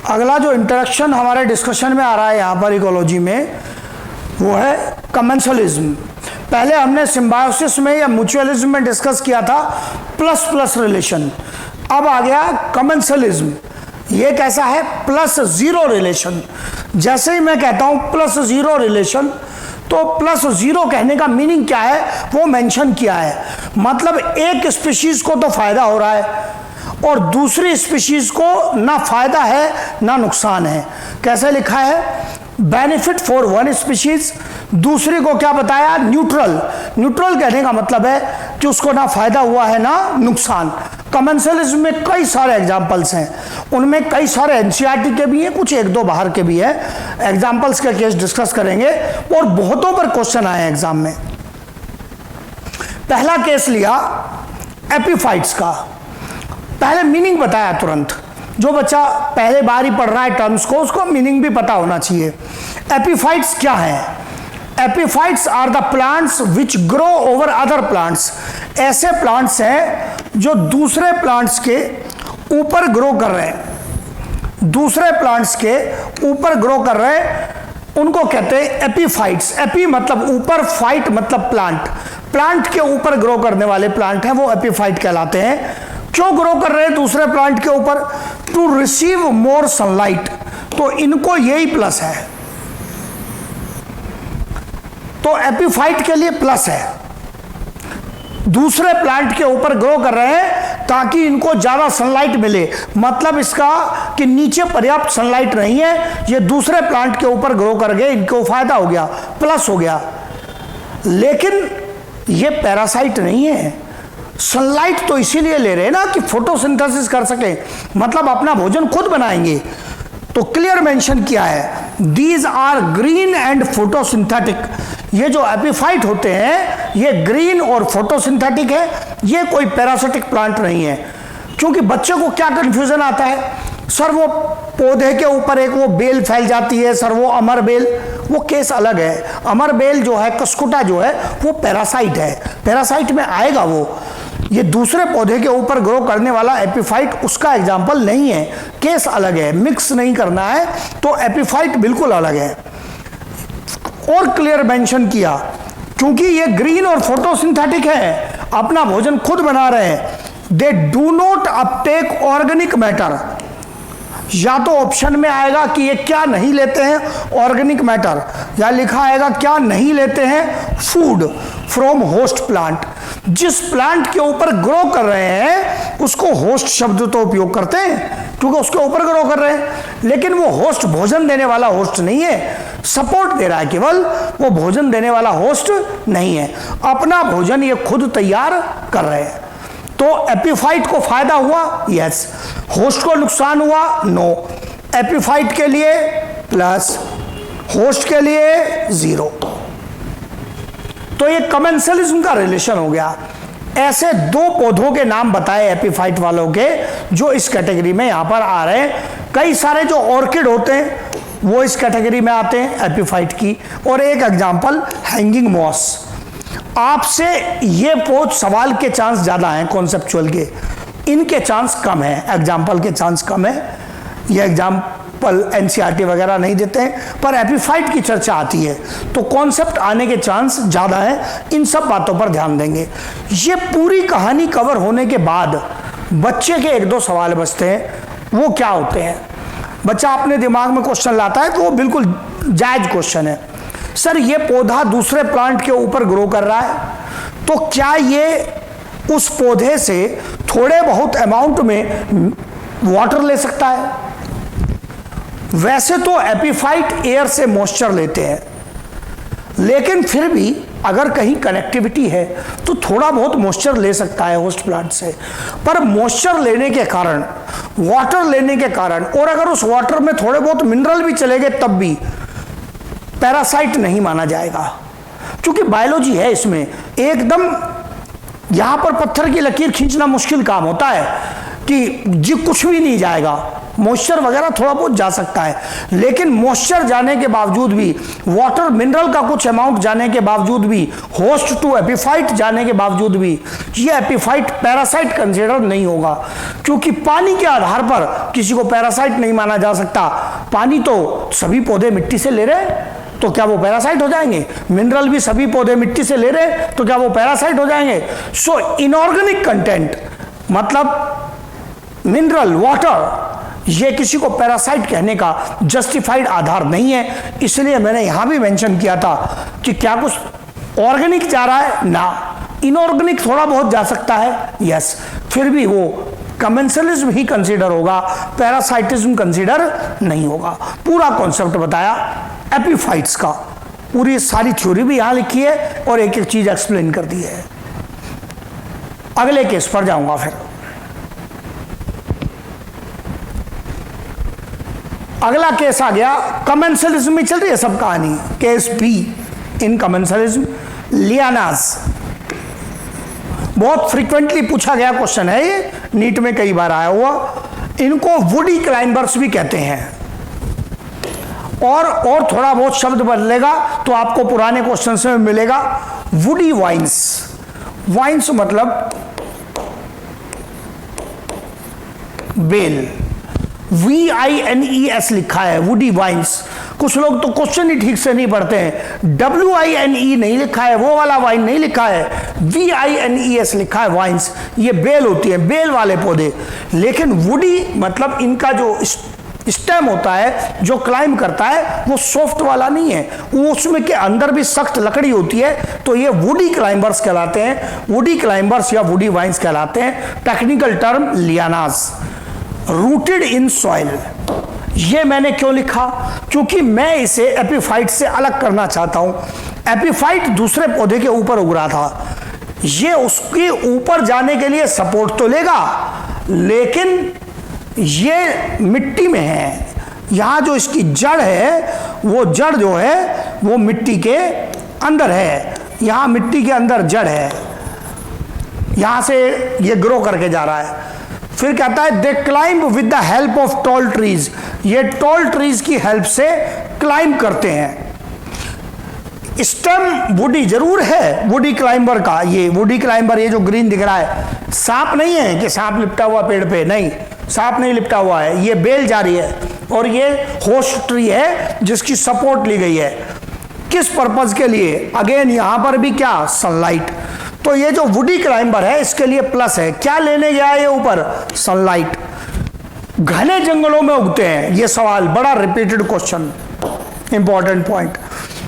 अगला जो इंटरेक्शन हमारे डिस्कशन में आ रहा है यहाँ पर इकोलॉजी में, वो है कमेंसलिज्म। पहले हमने सिम्बायोसिस में या म्यूचुअलिज्म में डिस्कस किया था प्लस प्लस रिलेशन। अब आ गया कमेंसलिज्म। ये कैसा है? Plus zero relation. जैसे ही मैं कहता हूँ प्लस जीरो रिलेशन, तो प्लस जीरो कहने का मीनिंग क्या है वो मेंशन किया है। मतलब एक स्पीशीज को तो फायदा हो रहा है और दूसरी स्पीशीज को ना फायदा है ना नुकसान है। कैसे लिखा है? बेनिफिट फॉर वन स्पीशीज, दूसरी को क्या बताया? न्यूट्रल। न्यूट्रल कहने का मतलब है कि उसको ना फायदा हुआ है ना नुकसान। कमेंसलिज्म में कई सारे एग्जाम्पल्स हैं, उनमें कई सारे एनसीईआरटी के भी हैं, कुछ एक दो बाहर के भी हैं। एग्जाम्पल्स का केस डिस्कस करेंगे और बहुतों पर क्वेश्चन आए हैं एग्जाम में। पहला केस लिया एपीफाइट्स का। पहले मीनिंग बताया तुरंत। जो बच्चा पहले बार ही पढ़ रहा है टर्म्स को, उसको मीनिंग भी पता होना चाहिए। एपीफाइट्स क्या है? Epiphytes are the plants which grow over other plants. ऐसे प्लांट्स हैं जो दूसरे प्लांट्स के ऊपर ग्रो कर रहे हैं, दूसरे प्लांट्स के ऊपर ग्रो कर रहे हैं, उनको कहते हैं एपीफाइट्स। एपी मतलब ऊपर, फाइट मतलब प्लांट। प्लांट के ऊपर ग्रो करने वाले प्लांट हैं वो एपीफाइट कहलाते हैं। क्यों ग्रो कर रहे हैं दूसरे प्लांट के ऊपर? To receive more sunlight. तो इनको यही प्लस है, तो एपीफाइट के लिए प्लस है। दूसरे प्लांट के ऊपर ग्रो कर रहे हैं ताकि इनको ज्यादा सनलाइट मिले। मतलब इसका कि नीचे पर्याप्त सनलाइट नहीं है, ये दूसरे प्लांट के ऊपर ग्रो कर गए, इनको फायदा हो गया, प्लस हो गया। लेकिन ये पैरासाइट नहीं है। सनलाइट तो इसीलिए ले रहे हैं ना कि फोटोसिंथेसिस कर सके, मतलब अपना भोजन खुद बनाएंगे। तो क्लियर मेंशन किया है, these are green and photosynthetic. ये जो एपीफाइट होते हैं ये ग्रीन और फोटोसिंथेटिक है, ये कोई पैरासिटिक प्लांट नहीं है। क्योंकि बच्चे को क्या कंफ्यूजन आता है, सर वो पौधे के ऊपर एक वो बेल फैल जाती है, सर वो अमर बेल, वो केस अलग है। अमर बेल जो है, कस्कुटा जो है, वो पैरासाइट है, पैरासाइट में आएगा वो। ये दूसरे पौधे के ऊपर ग्रो करने वाला एपीफाइट उसका एग्जाम्पल नहीं है, केस अलग है, मिक्स नहीं करना है। तो एपीफाइट बिल्कुल अलग है। और क्लियर मेंशन किया, क्योंकि ये ग्रीन और फोटोसिंथेटिक है, अपना भोजन खुद बना रहे हैं। They do not Uptake organic matter. या तो ऑप्शन में आएगा कि ये क्या नहीं लेते हैं ऑर्गेनिक मैटर, या लिखा आएगा क्या नहीं लेते हैं फूड फ्रॉम होस्ट प्लांट। जिस प्लांट के ऊपर ग्रो कर रहे हैं उसको होस्ट शब्द तो उपयोग करते हैं क्योंकि उसके ऊपर ग्रो कर रहे हैं, लेकिन वो होस्ट भोजन देने वाला होस्ट नहीं है, सपोर्ट दे रहा है केवल, वो भोजन देने वाला होस्ट नहीं है। अपना भोजन ये खुद तैयार कर रहे हैं। तो एपीफाइट को फायदा हुआ, यस। होस्ट को नुकसान हुआ, नो। एपीफाइट के लिए प्लस, होस्ट के लिए जीरो। तो ये कमेंसलिज्म का रिलेशन हो गया। ऐसे दो पौधों के नाम बताए एपीफाइट वालों के जो इस कैटेगरी में यहां पर आ रहे हैं। कई सारे जो ऑर्किड होते हैं वो इस कैटेगरी में आते हैं एपीफाइट की। और एक एग्जांपल हैंगिंग मॉस। आपसे ये पोच सवाल के चांस ज्यादा हैं कॉन्सेप्चुअल के, इनके चांस कम है, एग्जाम्पल के चांस कम है। ये एग्जाम्पल एनसीईआरटी वगैरह नहीं देते हैं, पर एपीफाइट की चर्चा आती है तो कॉन्सेप्ट आने के चांस ज्यादा है। इन सब बातों पर ध्यान देंगे। ये पूरी कहानी कवर होने के बाद बच्चे के एक दो सवाल बचते हैं। वो क्या होते हैं? बच्चा अपने दिमाग में क्वेश्चन लाता है तो वो बिल्कुल जायज क्वेश्चन है, सर ये पौधा दूसरे प्लांट के ऊपर ग्रो कर रहा है, तो क्या ये उस पौधे से थोड़े बहुत अमाउंट में वाटर ले सकता है? वैसे तो एपीफाइट एयर से मॉइस्चर लेते हैं, लेकिन फिर भी अगर कहीं कनेक्टिविटी है तो थोड़ा बहुत मॉइस्चर ले सकता है होस्ट प्लांट से। पर मॉइस्चर लेने के कारण, वाटर लेने के कारण, और अगर उस वाटर में थोड़े बहुत मिनरल भी चले गए तब भी पैरासाइट नहीं माना जाएगा। क्योंकि बायोलॉजी है इसमें, एकदम यहां पर पत्थर की लकीर खींचना मुश्किल काम होता है कि जी कुछ भी नहीं जाएगा, मॉइस्चर वगैरह थोड़ा बहुत जा सकता है, लेकिन मॉइस्चर जाने के बावजूद भी, वाटर मिनरल का कुछ अमाउंट जाने के बावजूद भी, होस्ट टू एपिफाइट जाने के बावजूद भी ये एपिफाइट पैरासाइट कंसीडर नहीं होगा, क्योंकि पानी के आधार पर किसी को पैरासाइट नहीं माना जा सकता। पानी तो सभी पौधे मिट्टी से ले रहे हैं, तो क्या वो पैरासाइट हो जाएंगे? मिनरल भी सभी पौधे मिट्टी से ले रहे हैं, तो क्या वो पैरासाइट हो जाएंगे? सो इनऑर्गेनिक कंटेंट मतलब मिनरल, वाटर, ये किसी को पैरासाइट कहने का जस्टिफाइड आधार नहीं है। इसलिए मैंने यहां भी मेंशन किया था कि क्या कुछ ऑर्गेनिक जा रहा है ना, इनऑर्गेनिक थोड़ा बहुत जा सकता है, यस, फिर भी वो कमेंसलिज्म ही कंसीडर होगा, पैरासाइटिज्म कंसीडर नहीं होगा। पूरा कॉन्सेप्ट बताया एपिफाइट्स का, पूरी सारी थ्योरी भी यहां लिखी है और एक एक चीज एक्सप्लेन कर दी है। अगले केस पर जाऊंगा फिर। अगला केस आ गया, कमेंसलिज्म में चल रही है सब कहानी। Case B in commensalism, lianas. बहुत फ्रीक्वेंटली पूछा गया क्वेश्चन है ये, नीट में कई बार आया हुआ। इनको वुडी क्लाइंबर्स भी कहते हैं, और थोड़ा बहुत शब्द बदलेगा तो आपको पुराने क्वेश्चन में मिलेगा वुडी वाइन्स। वाइन्स मतलब बेल, VINES लिखा है, वुडी वाइन्स। कुछ लोग तो क्वेश्चन ही ठीक से नहीं पढ़ते हैं, WINE नहीं लिखा है, वो वाला वाइन नहीं लिखा है, VINES लिखा है, वाइन्स। ये बेल होती है, बेल वाले पौधे। लेकिन वुडी मतलब इनका जो स्टेम होता है जो क्लाइंब करता है वो सॉफ्ट वाला नहीं है, वो उसमें के अंदर भी सख्त लकड़ी होती है, तो ये वुडी क्लाइंबर्स कहलाते हैं, वुडी क्लाइंबर्स या वुडी वाइन्स कहलाते हैं। Technical term lianas. Rooted in soil, ये मैंने क्यों लिखा? क्योंकि मैं इसे एपिफाइट से अलग करना चाहता हूं। एपिफाइट दूसरे पौधे के ऊपर उग रहा था, ये उसके ऊपर जाने के लिए सपोर्ट तो लेगा, लेकिन ये मिट्टी में है। यहां जो इसकी जड़ है, वो जड़ जो है वो मिट्टी के अंदर है, यहां मिट्टी के अंदर जड़ है, यहां से ये ग्रो करके जा रहा है। फिर कहता है दे climb with the help of tall trees, ये टॉल ट्रीज की हेल्प से क्लाइंब करते हैं। स्टेम वुडी जरूर है वुडी क्लाइंबर का, ये वुडी क्लाइंबर, ये जो ग्रीन दिख रहा है, सांप नहीं है कि सांप लिपटा हुआ पेड़ पे, नहीं, सांप नहीं लिपटा हुआ है, ये बेल जा रही है, और ये होस्ट ट्री है जिसकी सपोर्ट ली गई है। किस पर्पज के लिए? अगेन यहां पर भी क्या, सनलाइट। तो ये जो वुडी क्लाइंबर है इसके लिए प्लस है, क्या लेने गया है ये ऊपर? सनलाइट। घने जंगलों में उगते हैं, ये सवाल बड़ा रिपीटेड क्वेश्चन, इंपॉर्टेंट पॉइंट,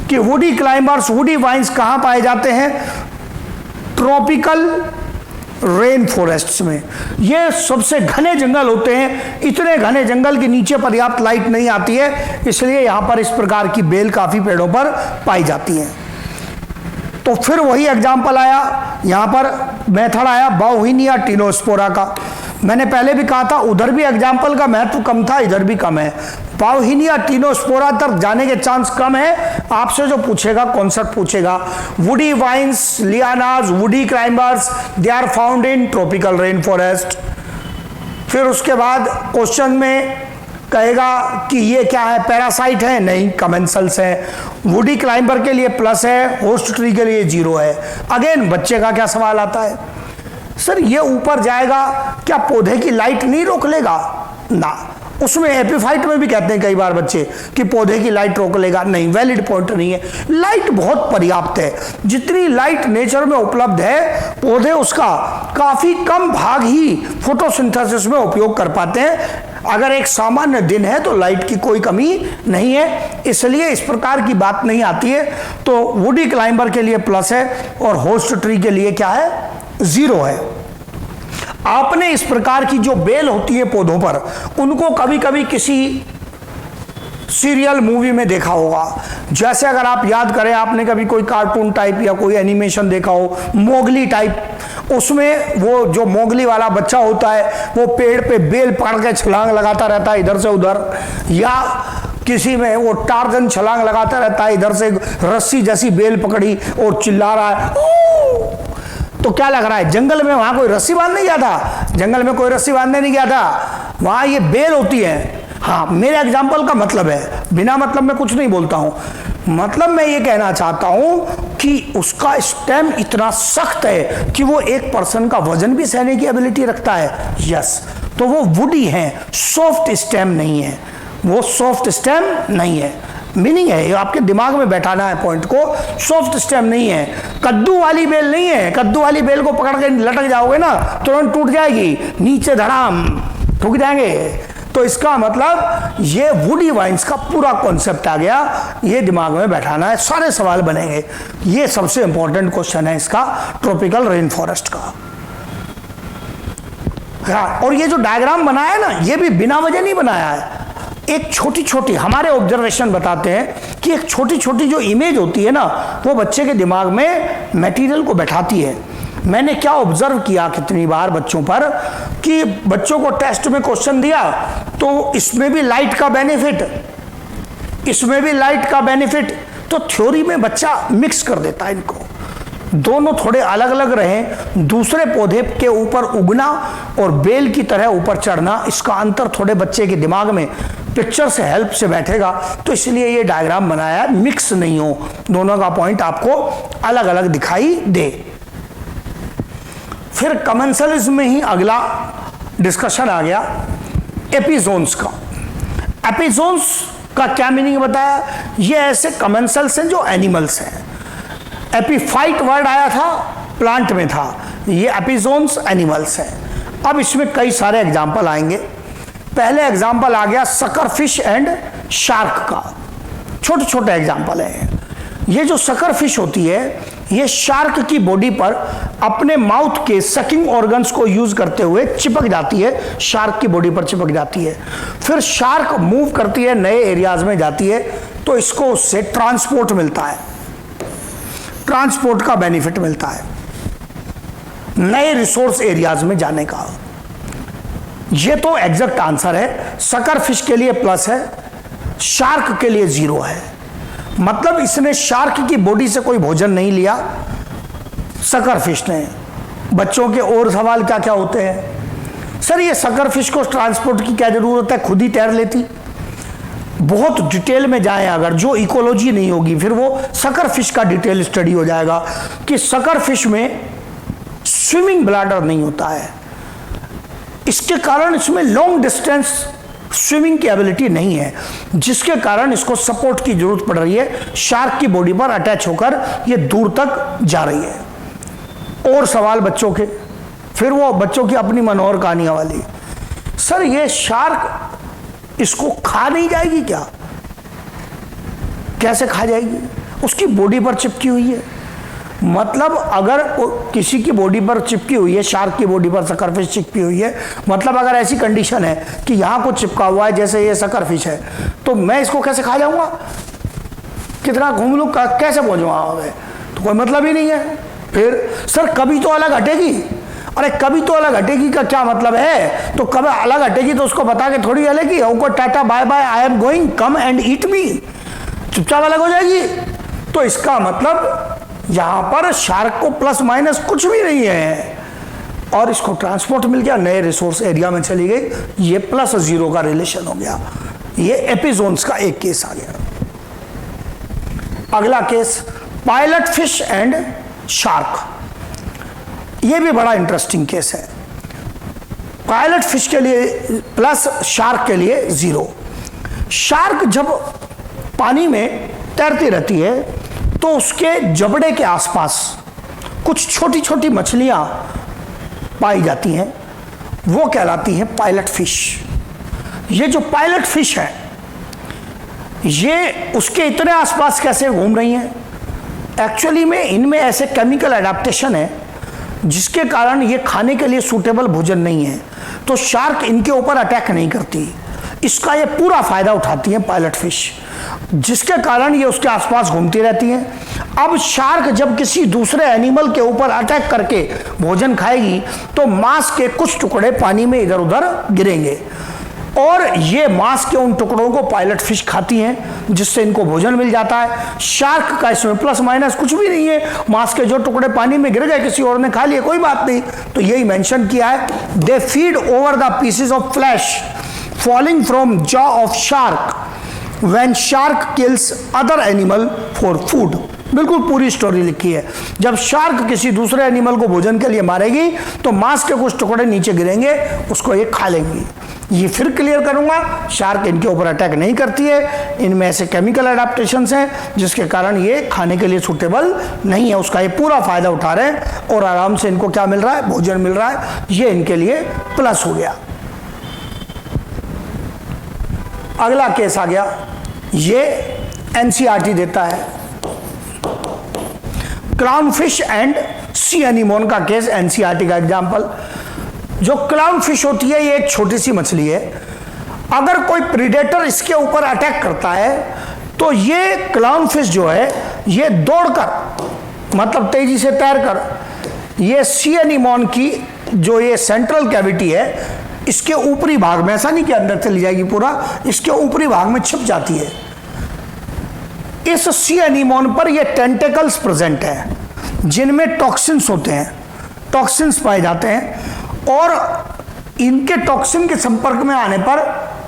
कि वुडी क्लाइंबर्स, वुडी वाइन्स कहां पाए जाते हैं? ट्रॉपिकल रेन फॉरेस्ट्स में। ये सबसे घने जंगल होते हैं, इतने घने जंगल के नीचे पर्याप्त लाइट नहीं आती है, इसलिए यहां पर इस प्रकार की बेल काफी पेड़ों पर पाई जाती है। तो फिर वही एग्जाम्पल आया, यहां पर मेथड आया बाउहिनिया टिनोस्पोरा का। मैंने पहले भी कहा था उधर भी एग्जाम्पल का महत्व कम था, इधर भी कम है। बाउहिनिया टिनोस्पोरा तक जाने के चांस कम है। आपसे जो पूछेगा, कॉन्सेप्ट पूछेगा, woody vines, lianas, woody climbers, they are found in tropical rain forest. फिर उसके बाद क्वेश्चन में कहेगा कि ये क्या है, पैरासाइट है? नहीं, कमेंसल्स है। वुडी क्लाइंबर के लिए प्लस है, होस्ट ट्री के लिए 0 है। अगेन बच्चे का क्या सवाल आता है, सर ये ऊपर जाएगा, क्या पौधे की लाइट नहीं रोक लेगा? ना, उसमें एपिफाइट में भी कहते हैं कई बार बच्चे कि पौधे की लाइट रोक लेगा, नहीं, वैलिड पॉइंट नहीं है। लाइट बहुत पर्याप्त है, जितनी लाइट नेचर में उपलब्ध है पौधे उसका काफी कम भाग ही फोटोसिंथेसिस में उपयोग कर पाते हैं। अगर एक सामान्य दिन है तो लाइट की कोई कमी नहीं है, इसलिए इस प्रकार की बात नहीं आती है। तो वुडी क्लाइंबर के लिए प्लस है और होस्ट ट्री के लिए क्या है? 0 है। आपने इस प्रकार की जो बेल होती है पौधों पर, उनको कभी कभी किसी सीरियल मूवी में देखा होगा। जैसे अगर आप याद करें, आपने कभी कोई कार्टून टाइप या कोई एनिमेशन देखा हो, मोगली टाइप, उसमें वो जो मोगली वाला बच्चा होता है वो पेड़ पे बेल पकड़ के छलांग लगाता रहता है इधर से उधर, या किसी में वो टार्जन छलांग लगाता रहता है, इधर से रस्सी जैसी बेल पकड़ी और चिल्ला रहा है। तो क्या लग रहा है, जंगल में वहां कोई रस्सी बांधने गया था? जंगल में कोई रस्सी बांधने नहीं गया था। वहां ये बेल होती है। हाँ, मेरे एग्जाम्पल का मतलब है, बिना मतलब में कुछ नहीं बोलता हूं। मतलब मैं ये कहना चाहता हूं कि उसका स्टेम इतना सख्त है कि वो एक पर्सन का वजन भी सहने की एबिलिटी रखता है। यस, तो वो वुडी है, सॉफ्ट स्टेम नहीं है, वो सॉफ्ट स्टेम नहीं है। मीनिंग है, ये आपके दिमाग में बैठाना है पॉइंट को, सॉफ्ट स्टेम नहीं है, कद्दू वाली बेल नहीं है। कद्दू वाली बेल को पकड़ के लटक जाओगे ना तुरंत टूट जाएगी, नीचे धड़ाम ठुक जाएंगे। तो इसका मतलब ये वुडी वाइन्स का पूरा कॉन्सेप्ट आ गया, ये दिमाग में बैठाना है, सारे सवाल बनेंगे। ये सबसे इंपॉर्टेंट क्वेश्चन है इसका, ट्रॉपिकल रेन फॉरेस्ट का। और ये जो डायग्राम बनाया है ना, ये भी बिना वजह नहीं बनाया है। एक छोटी छोटी हमारे ऑब्जर्वेशन बताते हैं कि एक छोटी छोटी जो इमेज होती है ना, वो बच्चे के दिमाग में मटेरियल को बैठाती है। मैंने क्या ऑब्जर्व किया कितनी बार बच्चों पर, कि बच्चों को टेस्ट में क्वेश्चन दिया तो इसमें भी लाइट का बेनिफिट, इसमें भी लाइट का बेनिफिट, तो थ्योरी में बच्चा मिक्स कर देता है इनको। दोनों थोड़े अलग अलग रहें, दूसरे पौधे के ऊपर उगना और बेल की तरह ऊपर चढ़ना, इसका अंतर थोड़े बच्चे के दिमाग में पिक्चर से हेल्प से बैठेगा। तो इसलिए ये डायग्राम बनाया, मिक्स नहीं हो, दोनों का पॉइंट आपको अलग अलग दिखाई दे। फिर कमेंसलिज्म में ही अगला डिस्कशन आ गया एपिजोन्स का। एपिजोन्स का क्या मीनिंग बताया? ये ऐसे कमेंसल्स हैं जो एनिमल्स हैं। एपीफाइट वर्ड आया था, प्लांट में था, ये एपिजोन्स एनिमल्स हैं। अब इसमें कई सारे एग्जाम्पल आएंगे। पहले एग्जाम्पल आ गया सकर फिश एंड शार्क का, छोटे छोटे एग्जाम्पल हैं। ये जो सकर फिश होती है, ये शार्क की बॉडी पर अपने माउथ के सकिंग ऑर्गन्स को यूज करते हुए चिपक जाती है, शार्क की बॉडी पर चिपक जाती है। फिर शार्क मूव करती है, नए एरियाज में जाती है, तो इसको उससे ट्रांसपोर्ट मिलता है, ट्रांसपोर्ट का बेनिफिट मिलता है, नए रिसोर्स एरियाज में जाने का। ये तो एग्जैक्ट आंसर है। सकर फिश के लिए प्लस है, शार्क के लिए 0 है। मतलब इसने शार्क की बॉडी से कोई भोजन नहीं लिया, सकर फिश ने। बच्चों के और सवाल क्या क्या होते हैं, सर ये सकर फिश को ट्रांसपोर्ट की क्या जरूरत है, खुद ही तैर लेती। बहुत डिटेल में जाएं अगर, जो इकोलॉजी नहीं होगी, फिर वो सकर फिश का डिटेल स्टडी हो जाएगा कि सकर फिश में स्विमिंग ब्लैडर नहीं होता है, इसके कारण इसमें लॉन्ग डिस्टेंस स्विमिंग की एबिलिटी नहीं है, जिसके कारण इसको सपोर्ट की जरूरत पड़ रही है। शार्क की बॉडी पर अटैच होकर ये दूर तक जा रही है। और सवाल बच्चों के, फिर वो बच्चों की अपनी मनोहर कहानियां वाली, सर ये शार्क इसको खा नहीं जाएगी क्या? कैसे खा जाएगी? उसकी बॉडी पर चिपकी हुई है। मतलब अगर किसी की बॉडी पर चिपकी हुई है, शार्क की बॉडी पर सकरफिश चिपकी हुई है, मतलब अगर ऐसी कंडीशन है कि यहां कुछ चिपका हुआ है, जैसे ये सकरफिश है, तो मैं इसको कैसे खा जाऊंगा? कितना घूम लूं, कैसे पहुंचूंगा वहां पे? तो कोई मतलब ही नहीं है। फिर सर कभी तो अलग हटेगी। अरे कभी तो अलग हटेगी का क्या मतलब है? तो कभी अलग हटेगी तो उसको बता के थोड़ी हलेगी, उनको ta-ta bye bye, I am going, come and eat me, चुपचाप अलग हो जाएगी। तो इसका मतलब यहां पर शार्क को प्लस माइनस कुछ भी नहीं है, और इसको ट्रांसपोर्ट मिल गया, नए रिसोर्स एरिया में चली गई, ये प्लस 0 का रिलेशन हो गया। ये एपिजोन्स का एक केस आ गया। अगला case pilot fish and shark, ये भी बड़ा इंटरेस्टिंग केस है। पायलट फिश के लिए प्लस, शार्क के लिए 0। शार्क जब पानी में तैरती रहती है तो उसके जबड़े के आसपास कुछ छोटी छोटी मछलियां पाई जाती हैं, वो कहलाती हैं पायलट फिश। ये जो पायलट फिश है, ये उसके इतने आसपास कैसे घूम रही हैं? एक्चुअली में इनमें ऐसे केमिकल एडाप्टेशन है जिसके कारण ये खाने के लिए सूटेबल भोजन नहीं है, तो शार्क इनके ऊपर अटैक नहीं करती। इसका ये पूरा फायदा उठाती है पायलट फिश, जिसके कारण ये उसके आसपास घूमती रहती हैं। अब शार्क जब किसी दूसरे एनिमल के ऊपर अटैक करके भोजन खाएगी तो मांस के कुछ टुकड़े पानी में इधर उधर गिरेंगे। और ये मांस के उन टुकड़ों को पायलट फिश खाती हैं, जिससे इनको भोजन मिल जाता है। शार्क का इसमें प्लस माइनस कुछ भी नहीं है, मांस के जो टुकड़े पानी में गिर गए किसी और ने खा लिए, कोई बात नहीं, तो यही मेंशन किया है। They feed over the pieces of flash falling from jaw of shark when shark kills other animal for food. बिल्कुल पूरी स्टोरी लिखी है। जब शार्क किसी दूसरे एनिमल को भोजन के लिए मारेगी तो मांस के कुछ टुकड़े नीचे गिरेंगे, उसको ये खा लेंगी। ये फिर क्लियर करूंगा, शार्क इनके ऊपर अटैक नहीं करती है, इनमें ऐसे केमिकल एडाप्टेशंस हैं जिसके कारण ये खाने के लिए सूटेबल नहीं है। उसका ये पूरा फायदा उठा रहे हैं और आराम से इनको क्या मिल रहा है, भोजन मिल रहा है। ये इनके लिए प्लस हो गया। अगला केस आ गया, ये एनसीईआरटी देता है, clown fish and C anemone का केस, एनसीईआरटी का एग्जांपल। जो क्लाउन फिश होती है ये एक छोटी सी मछली है। अगर कोई प्रीडेटर इसके ऊपर अटैक करता है तो ये क्लाउन फिश जो है ये दौड़कर, मतलब तेजी से तैरकर, ये सी एनीमोन की जो ये सेंट्रल कैविटी है इसके ऊपरी भाग में, ऐसा नहीं कि अंदर चली जाएगी पूरा, इसके ऊपरी भाग में छिप जाती है। इस सी एनीमोन पर ये टेंटेकल्स प्रेजेंट हैं जिनमें टॉक्सिन्स होते हैं, टॉक्सिन्स पाए जाते हैं, और इनके टॉक्सिन के संपर्क में आने पर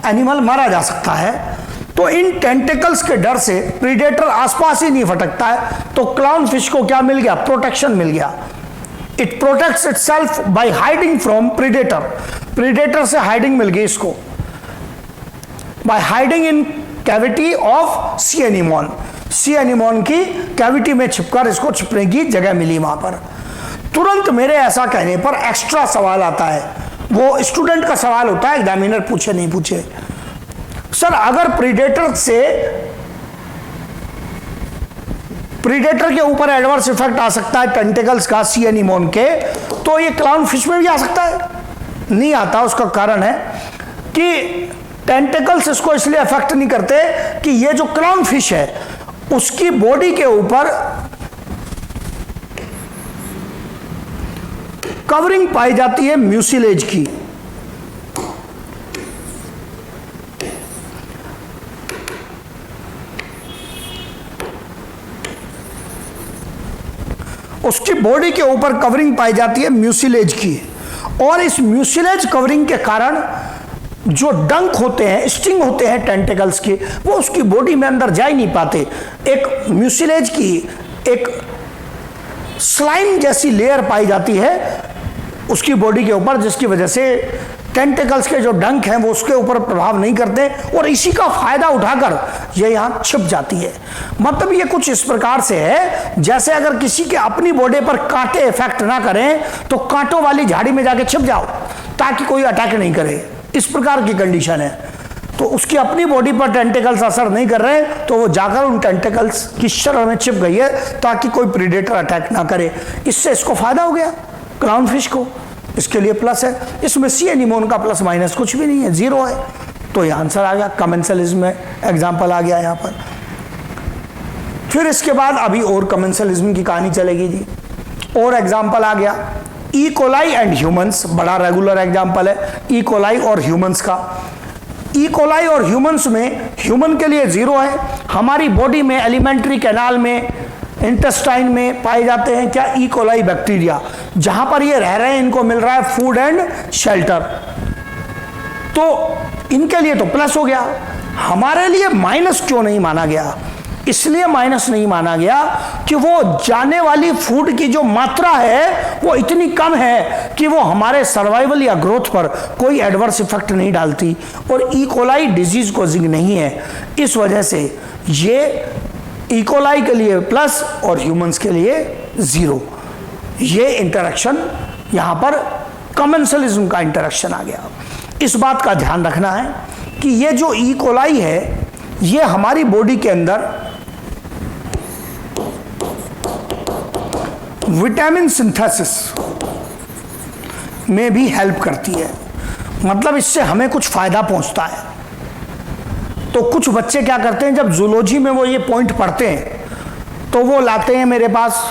एनिमल मारा जा सकता है। तो इन टेंटेकल्स के डर से प्रीडेटर आसपास ही नहीं फटकता है। तो क्लाउन फिश को क्या मिल गया, प्रोटेक्शन मिल गया। It protects itself by hiding from predator, predator से हाइडिंग मिल गई इसको, by hiding in cavity of sea anemone, sea anemone की कैविटी में छिपकर इसको छिपने की जगह मिली वहां पर। तुरंत मेरे ऐसा कहने पर एक्स्ट्रा सवाल आता है, वो स्टूडेंट का सवाल होता है, एग्जामिनर पूछे नहीं पूछे, सर अगर प्रीडेटर के ऊपर एडवर्स इफेक्ट आ सकता है टेंटेकल्स का सी एनीमोन के, तो ये क्लाउन फिश में भी आ सकता है? नहीं आता। उसका कारण है कि टेंटेकल्स इसको इसलिए अफेक्ट नहीं करते कि ये जो क्लाउन फिश है उसकी बॉडी के ऊपर कवरिंग पाई जाती है म्यूसिलेज की। उसकी बॉडी के ऊपर कवरिंग पाई जाती है म्यूसिलेज की, और इस म्यूसिलेज कवरिंग के कारण जो डंक होते हैं, स्टिंग होते हैं टेंटेकल्स के, वो उसकी बॉडी में अंदर जा ही नहीं पाते। एक म्यूसिलेज की एक स्लाइम जैसी लेयर पाई जाती है उसकी बॉडी के ऊपर, जिसकी वजह से टेंटेकल्स के जो डंक हैं वो उसके ऊपर प्रभाव नहीं करते, और इसी का फायदा उठाकर ये यहाँ छिप जाती है। मतलब ये कुछ इस प्रकार से है जैसे अगर किसी के अपनी बॉडी पर कांटे इफेक्ट ना करें तो कांटों वाली झाड़ी में जाके छिप जाओ ताकि कोई अटैक नहीं करे, इस प्रकार की कंडीशन है। तो उसकी अपनी बॉडी पर टेंटेकल्स असर नहीं कर रहे तो वो जाकर उन टेंटेकल्स की शरण में छिप गई है ताकि कोई प्रीडेटर अटैक ना करे। इससे इसको फायदा हो गया क्लाउन फिश को, इसके लिए प्लस है। इसमें सी एनीमोन का प्लस माइनस कुछ भी नहीं है, जीरो है। तो ये आंसर आ गया, कमेंसलिज्म में एग्जाम्पल आ गया यहाँ पर। फिर इसके बाद अभी और कमेंसलिज्म की कहानी चलेगी जी, और एग्जाम्पल आ गया ई कोलाई एंड ह्यूमंस, बड़ा रेगुलर एग्जाम्पल है ई कोलाई और ह्यूमंस का। ई कोलाई और ह्यूमंस में ह्यूमन के लिए जीरो है। हमारी बॉडी में एलिमेंट्री कैनाल में, इंटेस्टाइन में पाए जाते हैं क्या, ई कोलाई बैक्टीरिया। जहां पर ये रह रहे हैं इनको मिल रहा है फूड एंड शेल्टर, तो इनके लिए तो प्लस हो गया। हमारे लिए माइनस क्यों नहीं माना गया? इसलिए माइनस नहीं माना गया कि वो जाने वाली फूड की जो मात्रा है वो इतनी कम है कि वो हमारे सर्वाइवल या ग्रोथ पर कोई एडवर्स इफेक्ट नहीं डालती, और ई कोलाई डिजीज कॉजिंग नहीं है। इस वजह से ये ई कोलाई के लिए प्लस और ह्यूमंस के लिए जीरो। ये इंटरेक्शन यहां पर कमेंसलिज्म का इंटरेक्शन आ गया। इस बात का ध्यान रखना है कि ये जो ई कोलाई है ये हमारी बॉडी के अंदर विटामिन सिंथेसिस में भी हेल्प करती है, मतलब इससे हमें कुछ फायदा पहुंचता है। तो कुछ बच्चे क्या करते हैं, जब जूलॉजी में वो ये पॉइंट पढ़ते हैं तो वो लाते हैं मेरे पास,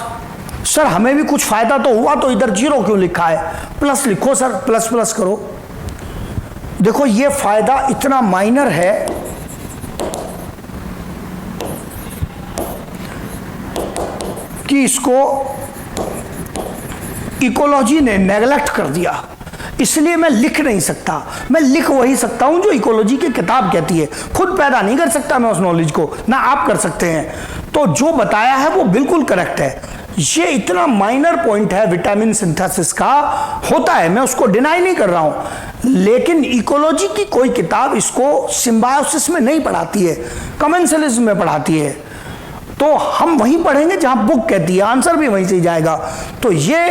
सर हमें भी कुछ फायदा तो हुआ, तो इधर जीरो क्यों लिखा है, प्लस लिखो सर, प्लस प्लस करो। देखो ये फायदा इतना माइनर है कि इसको इकोलॉजी ने नेगलेक्ट कर दिया, इसलिए मैं लिख नहीं सकता। मैं लिख वही सकता हूं जो इकोलॉजी की किताब कहती है, खुद पैदा नहीं कर सकता मैं उस नॉलेज को, ना आप कर सकते हैं। तो जो बताया है वो बिल्कुल करेक्ट है। ये इतना माइनर पॉइंट है विटामिन सिंथेसिस का, होता है, मैं उसको डिनाई नहीं कर रहा हूं, लेकिन इकोलॉजी की कोई किताब इसको सिम्बायोसिस में नहीं पढ़ाती है, कमेंसलिज्म में पढ़ाती है। तो हम वहीं पढ़ेंगे जहां बुक कहती है, आंसर भी वहीं से जाएगा। तो ये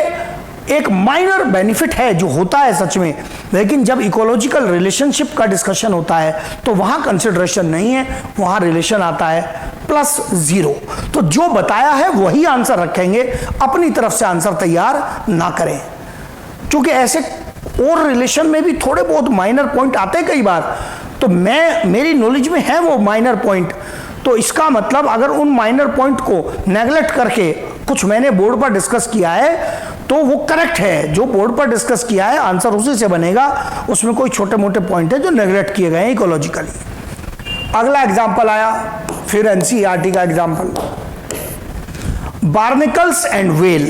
एक माइनर बेनिफिट है जो होता है सच में, लेकिन जब इकोलॉजिकल रिलेशनशिप का डिस्कशन होता है तो वहां कंसिडरेशन नहीं है, वहां रिलेशन आता है +0। तो जो बताया है वही आंसर रखेंगे, अपनी तरफ से आंसर तैयार ना करें, क्योंकि ऐसे और रिलेशन में भी थोड़े बहुत माइनर पॉइंट आते हैं कई बार। तो मेरी नॉलेज में है वो माइनर पॉइंट, तो इसका मतलब अगर उन माइनर पॉइंट को नेगलेक्ट करके कुछ मैंने बोर्ड पर डिस्कस किया है तो वो करेक्ट है। जो बोर्ड पर डिस्कस किया है आंसर उसी से बनेगा, उसमें कोई छोटे मोटे पॉइंट है जो नेगलेक्ट किए गए हैं इकोलॉजिकली। अगला एग्जांपल आया, फिर एनसीईआरटी का एग्जांपल, बार्निकल्स एंड व्हेल।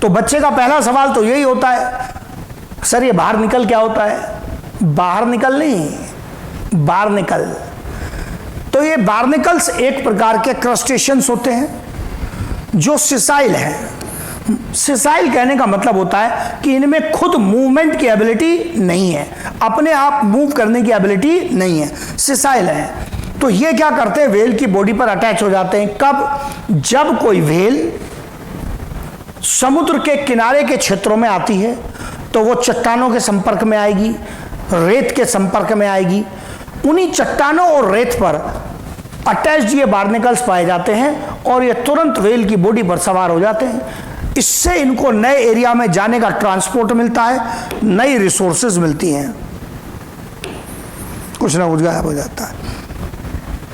तो बच्चे का पहला सवाल तो यही होता है, सर ये बाहर निकल क्या होता है? बाहर निकल नहीं, बार्निकल। तो ये बार्निकल्स एक प्रकार के क्रस्टेशियंस होते हैं जो सिसाइल हैं। सिसाइल कहने का मतलब होता है कि इनमें खुद मूवमेंट की एबिलिटी नहीं है, अपने आप मूव करने की एबिलिटी नहीं है, सिसाइल है। तो ये क्या करते हैं, व्हेल की बॉडी पर अटैच हो जाते हैं। कब? जब कोई व्हेल समुद्र के किनारे के क्षेत्रों में आती है तो वो चट्टानों के संपर्क में आएगी, रेत के संपर्क में आएगी, उन्हीं चट्टानों और रेत पर अटैच्ड ये बार्निकल्स पाए जाते हैं और ये तुरंत व्हेल की बॉडी पर सवार हो जाते हैं। इससे इनको नए एरिया में जाने का ट्रांसपोर्ट मिलता है, नई रिसोर्सेज मिलती हैं, कुछ ना कुछ गायब हो जाता है,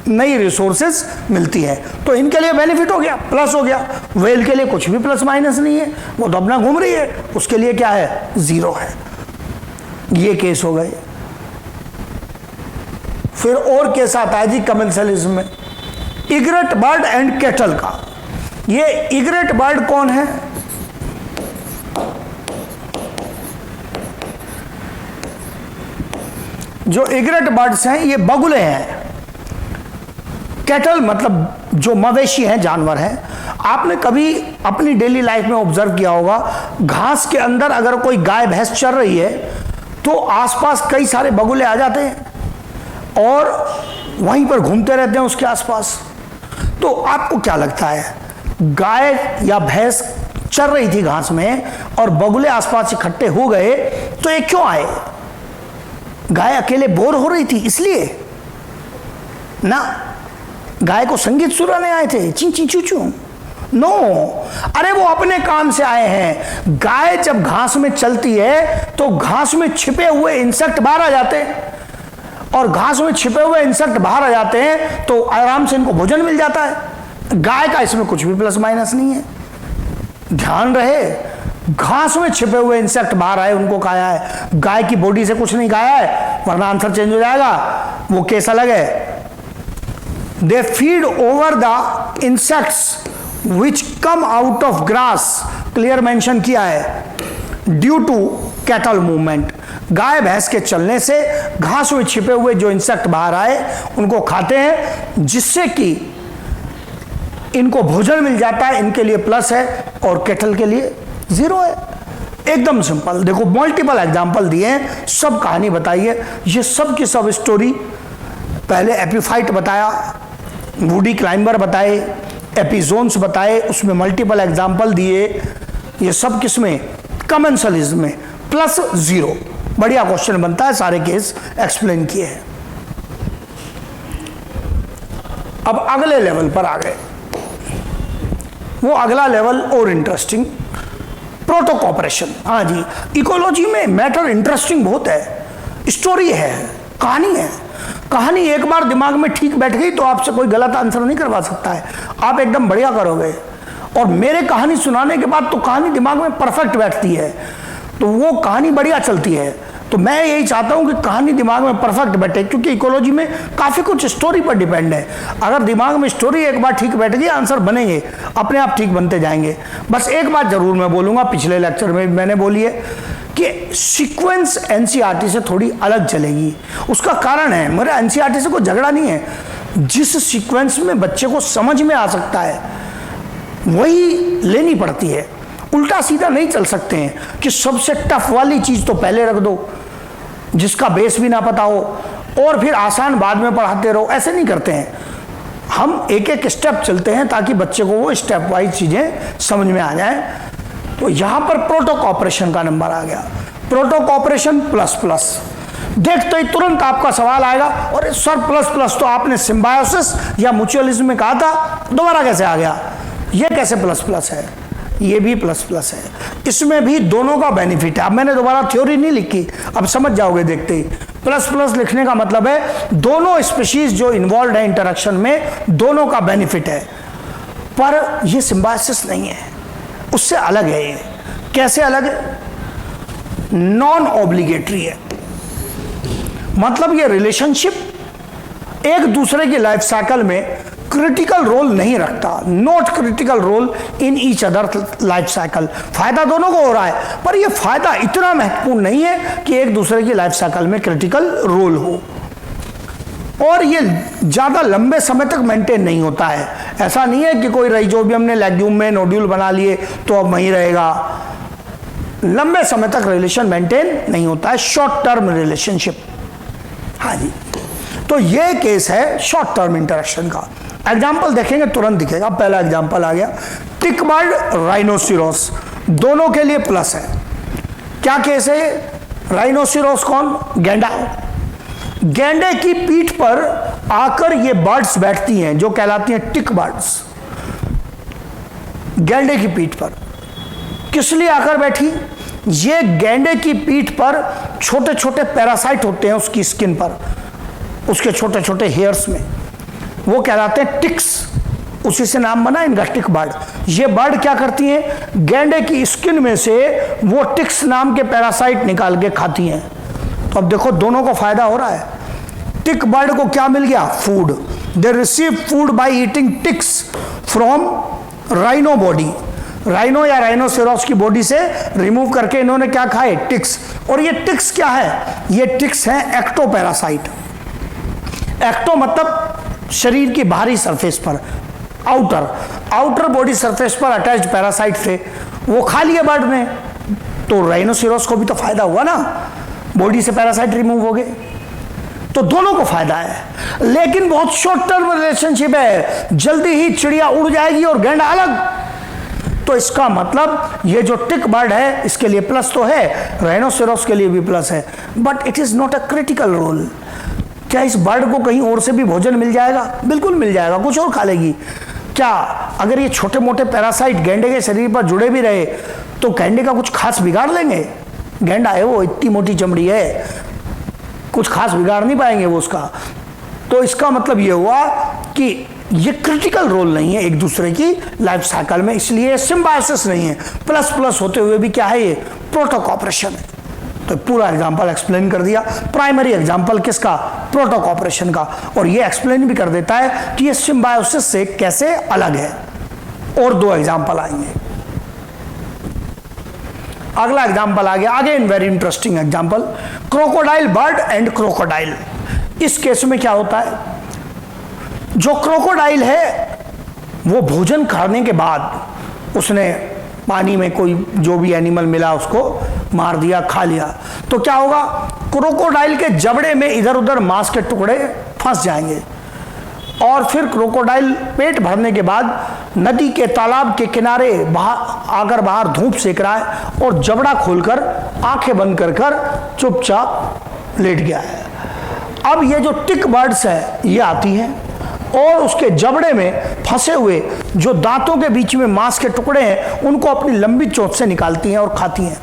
नई रिसोर्सेज मिलती है। तो इनके लिए बेनिफिट हो गया, प्लस हो गया। व्हेल के लिए कुछ भी प्लस माइनस नहीं है, वो तो अपना घूम रही है, उसके लिए क्या है, 0 है। ये केस हो गए। फिर और केस आता है जी कमेंसलिज्म में, इग्रेट बर्ड एंड कैटल का। ये इग्रेट बर्ड कौन है? जो इग्रेट बर्ड्स हैं ये बगुले हैं। कैटल मतलब जो मवेशी हैं, जानवर हैं। आपने कभी अपनी डेली लाइफ में ऑब्जर्व किया होगा, घास के अंदर अगर कोई गाय भैंस चर रही है तो आसपास कई सारे बगुले आ जाते हैं और वहीं पर घूमते रहते हैं उसके आसपास। तो आपको क्या लगता है, गाय या भैंस चर रही थी घास में और बगुले आसपास इकट्ठे हो गए तो ये क्यों आए? गाय अकेले बोर हो रही थी इसलिए ना, गाय को संगीत सुनाने आए थे, ची ची चू चू? नो, अरे वो अपने काम से आए हैं। गाय जब घास में चलती है तो घास में छिपे हुए इंसेक्ट बाहर आ जाते हैं, और घास में छिपे हुए इंसेक्ट बाहर आ जाते हैं तो आराम से इनको भोजन मिल जाता है। गाय का इसमें कुछ भी प्लस माइनस नहीं है। ध्यान रहे, घास में छिपे हुए इंसेक्ट बाहर आए, उनको खाया है, गाय की बॉडी से कुछ नहीं खाया है, वरना आंसर चेंज हो जाएगा, वो केस अलग है। They feed over the insects which come out of grass, clear mention किया है, ड्यू टू कैटल मूवमेंट। गाय भैंस के चलने से घास में छिपे हुए जो इंसेक्ट बाहर आए उनको खाते हैं, जिससे कि इनको भोजन मिल जाता है, इनके लिए प्लस है और कैटल के लिए 0 है। एकदम सिंपल। देखो मल्टीपल एग्जांपल दिए हैं, सब कहानी बताइए, ये सब की सब स्टोरी। पहले एपीफाइट बताया, वुडी क्लाइंबर बताए, एपिजोन्स बताए, उसमें मल्टीपल एग्जांपल दिए, ये सब किसमें, कमेंसलिज्म में, +0। बढ़िया क्वेश्चन बनता है, सारे केस एक्सप्लेन किए हैं। अब अगले लेवल पर आ गए, वो अगला लेवल और इंटरेस्टिंग, प्रोटो कॉपरेशन। हाँ जी, इकोलॉजी में मैटर इंटरेस्टिंग बहुत है, स्टोरी है, कहानी है। कहानी एक बार दिमाग में ठीक बैठ गई तो आपसे कोई गलत आंसर नहीं करवा सकता है, आप एकदम बढ़िया करोगे। और मेरे कहानी सुनाने के बाद तो कहानी दिमाग में परफेक्ट बैठती है, तो वो कहानी बढ़िया चलती है। तो मैं यही चाहता हूं कि कहानी दिमाग में परफेक्ट बैठे, क्योंकि इकोलॉजी में काफ़ी कुछ स्टोरी पर डिपेंड है। अगर दिमाग में स्टोरी एक बार ठीक बैठ गई, आंसर बनेंगे, अपने आप ठीक बनते जाएंगे। बस एक बात जरूर मैं बोलूँगा, पिछले लेक्चर में मैंने बोली है कि सीक्वेंस एनसीईआरटी से थोड़ी अलग चलेगी। उसका कारण है, मेरा एनसीईआरटी से कोई झगड़ा नहीं है, जिस सीक्वेंस में बच्चे को समझ में आ सकता है वही लेनी पड़ती है। उल्टा सीधा नहीं चल सकते हैं कि सबसे टफ वाली चीज़ तो पहले रख दो, जिसका बेस भी ना पता हो, और फिर आसान बाद में पढ़ाते रहो। ऐसे नहीं करते हैं हम, एक एक स्टेप चलते हैं ताकि बच्चे को वो स्टेप वाइज चीज़ें समझ में आ जाएं। तो यहाँ पर प्रोटोक ऑपरेशन का नंबर आ गया, प्रोटोक ऑपरेशन प्लस प्लस। देखते ही तुरंत आपका सवाल आएगा, और सर प्लस प्लस तो आपने सिम्बायोसिस या म्यूचुअलिज्म में कहा था, दोबारा कैसे आ गया? ये कैसे प्लस प्लस है? ये भी प्लस प्लस है, इसमें भी दोनों का बेनिफिट है। अब मैंने दोबारा थ्योरी नहीं लिखी, अब समझ जाओगे देखते ही। प्लस प्लस लिखने का मतलब है दोनों स्पीशीज जो इन्वॉल्व है इंटरेक्शन में, दोनों का बेनिफिट है। पर ये सिम्बायोसिस नहीं है, उससे अलग है। ये कैसे अलग है? नॉन ऑब्लिगेटरी है, मतलब ये रिलेशनशिप एक दूसरे की लाइफ साइकिल में क्रिटिकल रोल नहीं रखता, not critical role in each other life cycle. फायदा दोनों को हो रहा है, पर यह फायदा इतना महत्वपूर्ण नहीं है कि एक दूसरे की लाइफ साइकिल में क्रिटिकल रोल हो, और ये ज्यादा लंबे समय तक मेंटेन नहीं होता है। ऐसा नहीं है कि कोई राइजोबियम ने लेग्यूम में नोड्यूल बना लिए तो अब वहीं रहेगा, लंबे समय तक रिलेशन मेंटेन नहीं होता है, शॉर्ट टर्म रिलेशनशिप। हाँ जी, तो ये केस है शॉर्ट टर्म इंटरेक्शन का। एग्जाम्पल देखेंगे तुरंत दिखेगा। पहला एग्जाम्पल आ गया, टिक बर्ड राइनोसिरोस, दोनों के लिए प्लस है। क्या केस है? राइनोसिरोस कौन? गैंडा। गैंडे की पीठ पर आकर ये बर्ड्स बैठती हैं जो कहलाती हैं टिक बर्ड्स। गैंडे की पीठ पर किस लिए आकर बैठी? ये गैंडे की पीठ पर छोटे छोटे पैरासाइट होते हैं उसकी स्किन पर, उसके छोटे छोटे हेयर्स में, वो कहलाते हैं टिक्स। उसी से नाम बना इनका, टिक बर्ड। ये बर्ड क्या करती हैं? गैंडे की स्किन में से वो टिक्स नाम के पैरासाइट निकाल के खाती हैं। तो अब देखो दोनों को फायदा हो रहा है। टिक बर्ड को क्या मिल गया? Food. They receive food by eating ticks from rhino body. Rhino या राइनोसेरोस की बॉडी से रिमूव करके इन्होंने क्या खाए? टिक्स। और ये टिक्स क्या है? ये टिक्स हैं एक्टोपैरासाइट। एक्टो मतलब शरीर की बाहरी सरफेस पर, आउटर बॉडी सरफेस पर अटैच्ड पैरासाइट थे, वो खा लिए बर्ड ने। तो राइनोसेरोस को भी तो फायदा हुआ ना, बॉडी से पैरासाइट रिमूव हो गए, तो दोनों को फायदा है। लेकिन बहुत शॉर्ट टर्म रिलेशनशिप है, जल्दी ही चिड़िया उड़ जाएगी और गैंडा अलग। तो इसका मतलब ये जो टिक बर्ड है इसके लिए प्लस तो है, राइनोसेरोस के लिए भी प्लस है, but it is not a critical role. क्या इस बर्ड को कहीं और से भी भोजन मिल जाएगा? बिल्कुल मिल जाएगा, कुछ और खा लेगी। क्या अगर ये छोटे मोटे पैरासाइट गैंडे के शरीर पर जुड़े भी रहे तो गैंडे का कुछ खास बिगाड़ लेंगे? गैंडा है वो, इतनी मोटी चमड़ी है, कुछ खास बिगाड़ नहीं पाएंगे वो उसका। तो इसका मतलब ये हुआ कि ये क्रिटिकल रोल नहीं है एक दूसरे की लाइफ साइकिल में, इसलिए सिम्बायोसिस नहीं है। प्लस प्लस होते हुए भी क्या है? ये प्रोटोक ऑपरेशन है। तो पूरा एग्जांपल एक्सप्लेन कर दिया। प्राइमरी एग्जांपल किसका? प्रोटोक ऑपरेशन का। और ये एक्सप्लेन भी कर देता है कि ये सिम्बायोसिस से कैसे अलग है। और दो एग्जांपल आएंगे। अगला एग्जांपल आ गया, again very interesting example, crocodile bird and crocodile. इस केस में क्या होता है? जो क्रोकोडाइल है वो भोजन खाने के बाद उसने पानी में कोई जो भी एनिमल मिला उसको मार दिया, खा लिया, तो क्या होगा? क्रोकोडाइल के जबड़े में इधर उधर मांस के टुकड़े फंस जाएंगे, और फिर क्रोकोडाइल पेट भरने के बाद नदी के तालाब के किनारे बाहर धूप सेक रहा है और जबड़ा खोलकर आंखें बंद कर चुपचाप लेट गया है। अब ये जो टिक बर्ड्स है ये आती हैं और उसके जबड़े में फंसे हुए जो दांतों के बीच में मांस के टुकड़े हैं उनको अपनी लंबी चोंच से निकालती हैं और खाती हैं।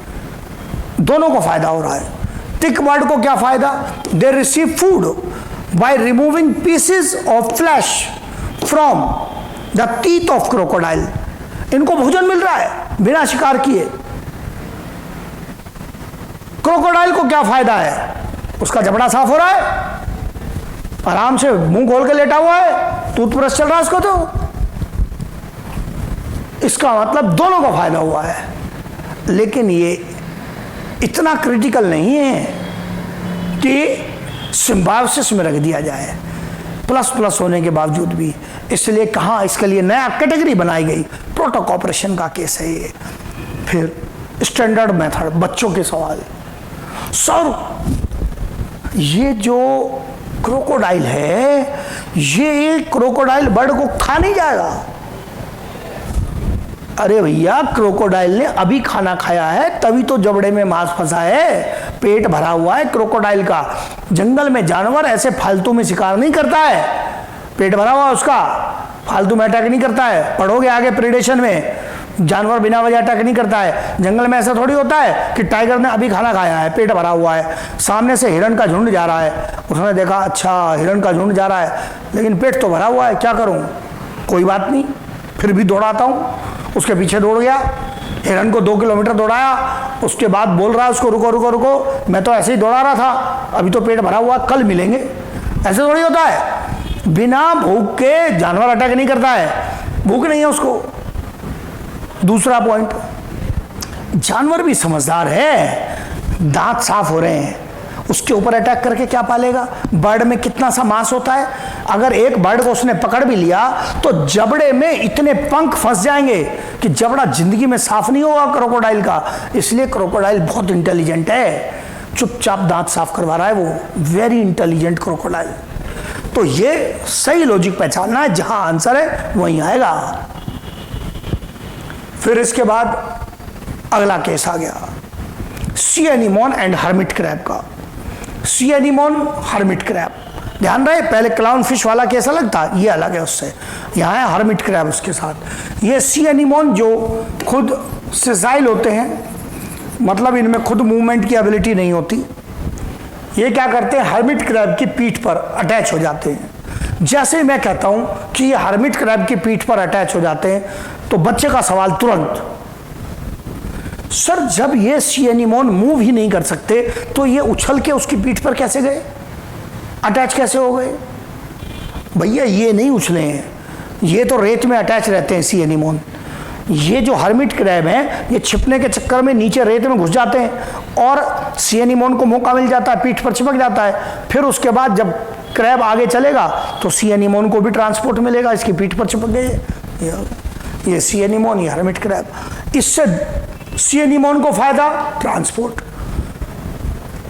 दोनों को फायदा हो रहा है। टिक बर्ड को क्या फायदा? दे receive food by removing pieces of flash from the teeth of crocodile. इनको भोजन मिल रहा है बिना शिकार किए। क्रोकोडाइल को क्या फायदा है? उसका जबड़ा साफ हो रहा है, आराम से मुंह खोल के लेटा हुआ है, टूथब्रश चल रहा है उसको, तो इसका मतलब दोनों को फायदा हुआ है। लेकिन ये इतना क्रिटिकल नहीं है कि सिम्बायोसिस में रख दिया जाए, प्लस प्लस होने के बावजूद भी। इसलिए कहाँ इसके लिए नया कैटेगरी बनाई गई, प्रोटोकॉपरेशन का केस है ये। फिर स्टैंडर्ड मेथड, बच्चों के सवाल। सर ये जो क्रोकोडाइल है, ये क्रोकोडाइल बर्ड को खा नहीं जाएगा? अरे भैया, क्रोकोडाइल ने अभी खाना खाया है, तभी तो जबड़े में मांस फंसा है, पेट भरा हुआ है क्रोकोडाइल का। जंगल में जानवर ऐसे फालतू में शिकार नहीं करता है, पेट भरा हुआ उसका, फालतू में अटैक नहीं करता है। पढ़ोगे आगे प्रेडेशन में, जानवर बिना वजह अटैक नहीं करता है। जंगल में ऐसा थोड़ी होता है कि टाइगर ने अभी खाना खाया है, पेट भरा हुआ है, सामने से हिरण का झुंड जा रहा है, उसने देखा अच्छा हिरण का झुंड जा रहा है, लेकिन पेट तो भरा हुआ है, क्या करूं? कोई बात नहीं, फिर भी दौड़ाता हूं। उसके पीछे दौड़ गया, हिरण को 2 किलोमीटर दौड़ाया, उसके बाद बोल रहा है उसको रुको रुको रुको, मैं तो ऐसे ही दौड़ा रहा था, अभी तो पेट भरा हुआ, कल मिलेंगे। ऐसे थोड़ी होता है। बिना भूख के जानवर अटैक नहीं करता है, भूख नहीं है उसको। दूसरा पॉइंट, जानवर भी समझदार है, दांत साफ हो रहे हैं, उसके ऊपर अटैक करके क्या पालेगा? बर्ड में कितना सा मांस होता है, अगर एक बर्ड को उसने पकड़ भी लिया तो जबड़े में इतने पंख फंस जाएंगे कि जबड़ा जिंदगी में साफ नहीं होगा क्रोकोडाइल का। इसलिए क्रोकोडाइल बहुत इंटेलिजेंट है, चुपचाप दांत साफ करवा रहा है वो, वेरी इंटेलिजेंट क्रोकोडाइल। तो ये सही लॉजिक पहचानना है, जहां आंसर है वहीं आएगा। फिर इसके बाद अगला केस आ गया sea anemone and hermit crab का। सी एनीमोन, हर्मिट क्रैब, ध्यान रहे, पहले क्लाउन फिश वाला केस अलग था, ये अलग है उससे। यहाँ है हर्मिट क्रैब उसके साथ। ये सी एनीमोन जो खुद सेसाइल होते हैं, मतलब इनमें खुद मूवमेंट की एबिलिटी नहीं होती, ये क्या करते हैं, हर्मिट क्रैब की पीठ पर अटैच हो जाते हैं। जैसे मैं कहता हूं कि ये हर्मिट क्रैब की पीठ पर अटैच हो जाते हैं, तो बच्चे का सवाल तुरंत, सर जब ये सी एनीमोन मूव ही नहीं कर सकते तो ये उछल के उसकी पीठ पर कैसे गए, अटैच कैसे हो गए? भैया ये नहीं उछले हैं, ये तो रेत में अटैच रहते हैं सी एनीमोन। ये जो हर्मिट क्रैब है, ये छिपने के चक्कर में नीचे रेत में घुस जाते हैं और सी एनीमोन को मौका मिल जाता है, पीठ पर चिपक जाता है। फिर उसके बाद जब क्रैब आगे चलेगा तो सी एनीमोन को भी ट्रांसपोर्ट मिलेगा, इसकी पीठ पर चिपक गए। ये सी एनीमोन, ये हर्मिट क्रैब। इससे सी एनीमोन को फायदा ट्रांसपोर्ट,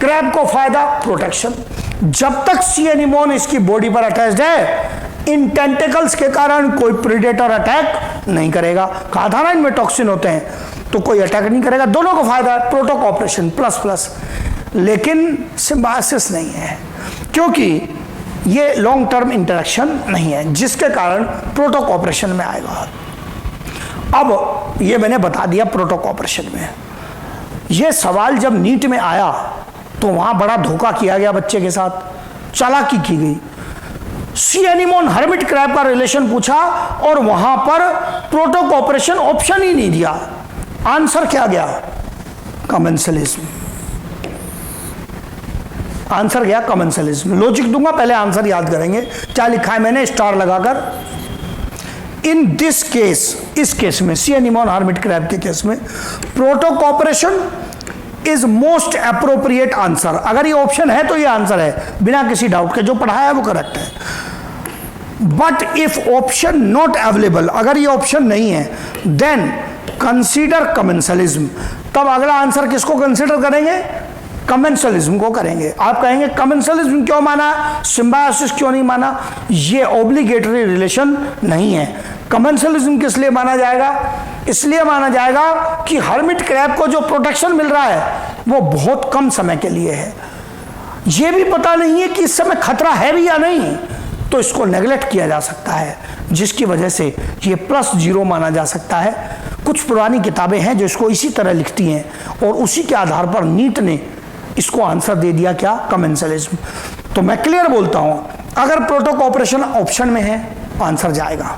क्रैब को फायदा प्रोटेक्शन। जब तक सी एनीमोन इसकी बॉडी पर अटैच्ड है, इन टेंटिकल्स के कारण कोई प्रीडेटर अटैक नहीं करेगा। कहा था ना इनमें टॉक्सिन होते हैं, तो कोई अटैक नहीं करेगा। दोनों को फायदा है, प्रोटोकॉपरेशन प्लस प्लस। लेकिन सिम्बायोसिस नहीं है, क्योंकि ये लॉन्ग टर्म इंटरेक्शन नहीं है, जिसके कारण प्रोटोकॉपरेशन में आएगा। अब ये मैंने बता दिया प्रोटोकॉपरेशन में। ये सवाल जब नीट में आया तो वहां बड़ा धोखा किया गया बच्चे के साथ, चालाकी की गई। सी एनीमोन हर्मिट क्रैब का रिलेशन पूछा और वहां पर प्रोटोकॉपरेशन ऑप्शन ही नहीं दिया। आंसर क्या गया? कमेंसलिज्म। आंसर गया कमेंसलिज्म। लॉजिक दूंगा, पहले आंसर याद करेंगे। क्या लिखा है मैंने स्टार लगाकर? इन दिस केस, इस केस में सी एनीमोन हर्मिट क्रैब के केस में प्रोटोकॉपरेशन इज मोस्ट अप्रोप्रिएट आंसर। अगर ये ऑप्शन है तो ये आंसर है बिना किसी डाउट के, जो पढ़ाया है वो करेक्ट है। But if epsilon naught available, अगर ये ऑप्शन नहीं है, देन कंसीडर कमेंसलिज्म। तब अगला आंसर किसको कंसीडर करेंगे? कमेंसलिज्म को करेंगे। आप कहेंगे कमेंसलिज्म क्यों माना, सिम्बायोसिस क्यों नहीं माना? ये ऑब्लिगेटरी रिलेशन नहीं है। कमेंसलिज्म किस लिए माना जाएगा? इसलिए माना जाएगा कि हर्मिट क्रैब को जो प्रोटेक्शन मिल रहा है वो बहुत कम समय के लिए है। ये भी पता नहीं है कि इस समय खतरा है भी या नहीं, तो इसको नेग्लेक्ट किया जा सकता है, जिसकी वजह से ये +0 माना जा सकता है। कुछ पुरानी किताबें हैं जो इसको इसी तरह लिखती हैं और उसी के आधार पर नीट ने इसको आंसर दे दिया, क्या? कमेंसलिज्म। तो मैं क्लियर बोलता हूं, अगर प्रोटोकॉपरेशन ऑप्शन में है आंसर जाएगा,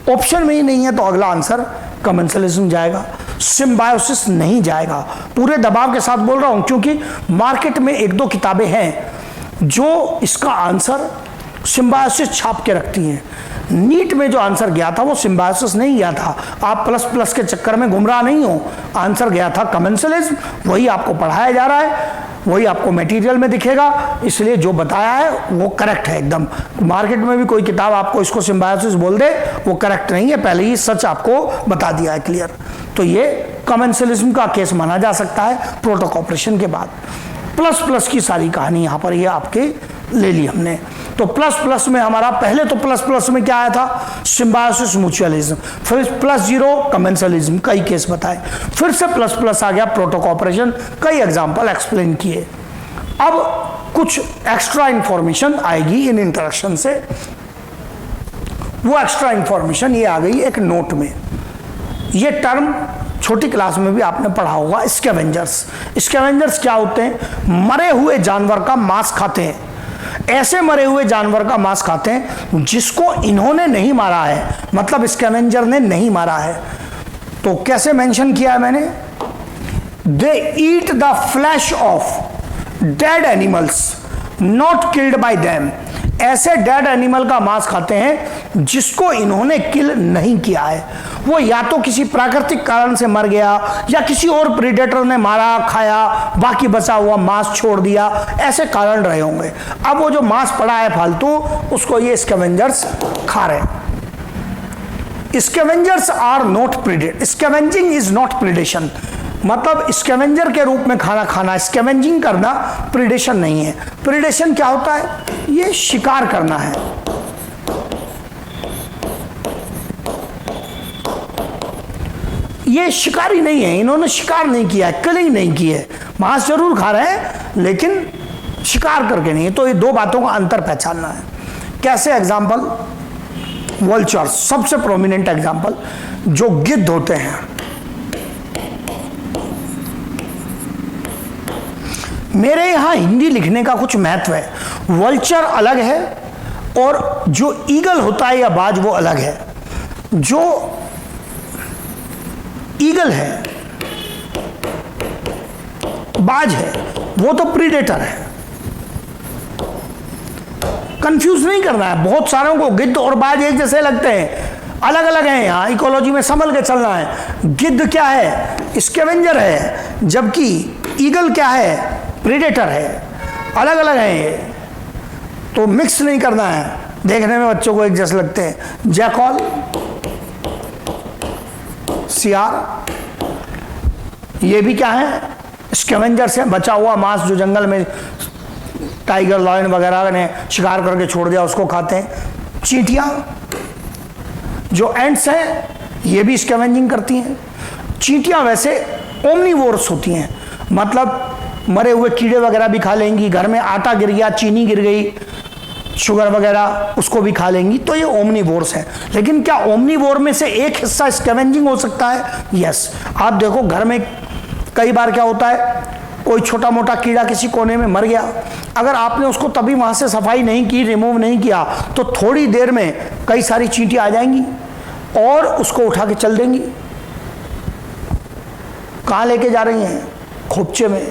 ऑप्शन में ही नहीं है तो अगला आंसर कमेंसलिज्म जाएगा। सिम्बायोसिस नहीं जाएगा। पूरे दबाव के साथ बोल रहा हूं क्योंकि मार्केट में एक दो किताबें हैं जो इसका आंसर सिम्बायोसिस छाप के रखती हैं। नीट में जो आंसर गया था वो सिम्बायोसिस नहीं गया था। आप प्लस प्लस के चक्कर में गुमराह नहीं हो, आंसर गया था कमेंसलिज्म। वही आपको पढ़ाया जा रहा है, वही आपको मटेरियल में दिखेगा, इसलिए जो बताया है वो करेक्ट है एकदम। मार्केट में भी कोई किताब आपको इसको सिम्बायोसिस बोल दे वो करेक्ट नहीं है, पहले ही सच आपको बता दिया है क्लियर। तो ये कमेंसलिज्म का केस माना जा सकता है प्रोटोकॉपरेशन के बाद। प्लस प्लस की सारी कहानी यहाँ पर ये आपके ले ली हमने। तो प्लस प्लस में हमारा पहले तो प्लस प्लस में क्या आया था, सिम्बायोसिस म्यूचुअलिज्म, फिर प्लस जीरो कमेंसलिज्म, कई केस बताए, फिर से प्लस प्लस आ गया प्रोटोकॉपरेशन, कई एग्जाम्पल एक्सप्लेन किए। अब कुछ एक्स्ट्रा इंफॉर्मेशन आएगी इन इंटरेक्शन से। वो एक्स्ट्रा इंफॉर्मेशन ये आ गई एक नोट में। ये टर्म छोटी क्लास में भी आपने पढ़ा होगा, स्कैवेंजर्स। स्कैवेंजर्स क्या होते हैं, मरे हुए जानवर का मांस खाते हैं। ऐसे मरे हुए जानवर का मांस खाते हैं जिसको इन्होंने नहीं मारा है, मतलब स्कैवेंजर ने नहीं मारा है। तो कैसे मेंशन किया है मैंने, they eat the flesh of dead animals not killed by them. ऐसे डेड एनिमल का मांस खाते हैं जिसको इन्होंने किल नहीं किया है। वो या तो किसी प्राकृतिक कारण से मर गया या किसी और प्रीडेटर ने मारा खाया, बाकी बचा हुआ मांस छोड़ दिया, ऐसे कारण रहे होंगे। अब वो जो मांस पड़ा है फालतू, उसको ये स्कैवेंजर्स खा रहे हैं। Scavengers are not predate, scavenging is not predation. मतलब स्कैवेंजर के रूप में खाना खाना, स्कैवेंजिंग करना प्रीडेशन नहीं है। प्रीडेशन क्या होता है, ये शिकार करना है। ये शिकारी नहीं है, इन्होंने शिकार नहीं किया है, किलिंग नहीं की है। मांस जरूर खा रहे हैं लेकिन शिकार करके नहीं है। तो ये दो बातों का अंतर पहचानना है। कैसे, एग्जाम्पल वल्चर्स, सबसे प्रोमिनेंट एग्जाम्पल, जो गिद्ध होते हैं। मेरे यहां हिंदी लिखने का कुछ महत्व है। वल्चर अलग है और जो ईगल होता है या बाज वो अलग है। जो ईगल है, बाज है, वो तो प्रीडेटर है। कंफ्यूज नहीं करना है। बहुत सारों को गिद्ध और बाज एक जैसे लगते हैं, अलग अलग हैं। यहाँ इकोलॉजी में संभल के चलना है। गिद्ध क्या है, स्कैवेंजर है, जबकि ईगल क्या है, प्रीडेटर है। अलग अलग हैं ये, तो मिक्स नहीं करना है। देखने में बच्चों को एक जैसे लगते हैं। जैकॉल, सियार, ये भी क्या है, स्कैवेंजर से बचा हुआ मांस जो जंगल में टाइगर लॉयन वगैरह ने शिकार करके छोड़ दिया उसको खाते हैं। चींटियां, जो एंट्स हैं, ये भी स्कैवेंजिंग करती हैं। चींटियां वैसे ओमनीवोरस होती हैं, मतलब मरे हुए कीड़े वगैरह भी खा लेंगी। घर में आटा गिर गया, चीनी गिर गई, शुगर वगैरह, उसको भी खा लेंगी। तो ये ओमनीवोर्स है। लेकिन क्या ओमनीवोर में से एक हिस्सा स्कैवेंजिंग हो सकता है? यस। आप देखो घर में कई बार क्या होता है, कोई छोटा मोटा कीड़ा किसी कोने में मर गया, अगर आपने उसको तभी वहां से सफाई नहीं की, रिमूव नहीं किया, तो थोड़ी देर में कई सारी चींटियां आ जाएंगी और उसको उठा के चल देंगी। कहाँ लेके जा रही हैं? खोपचे में।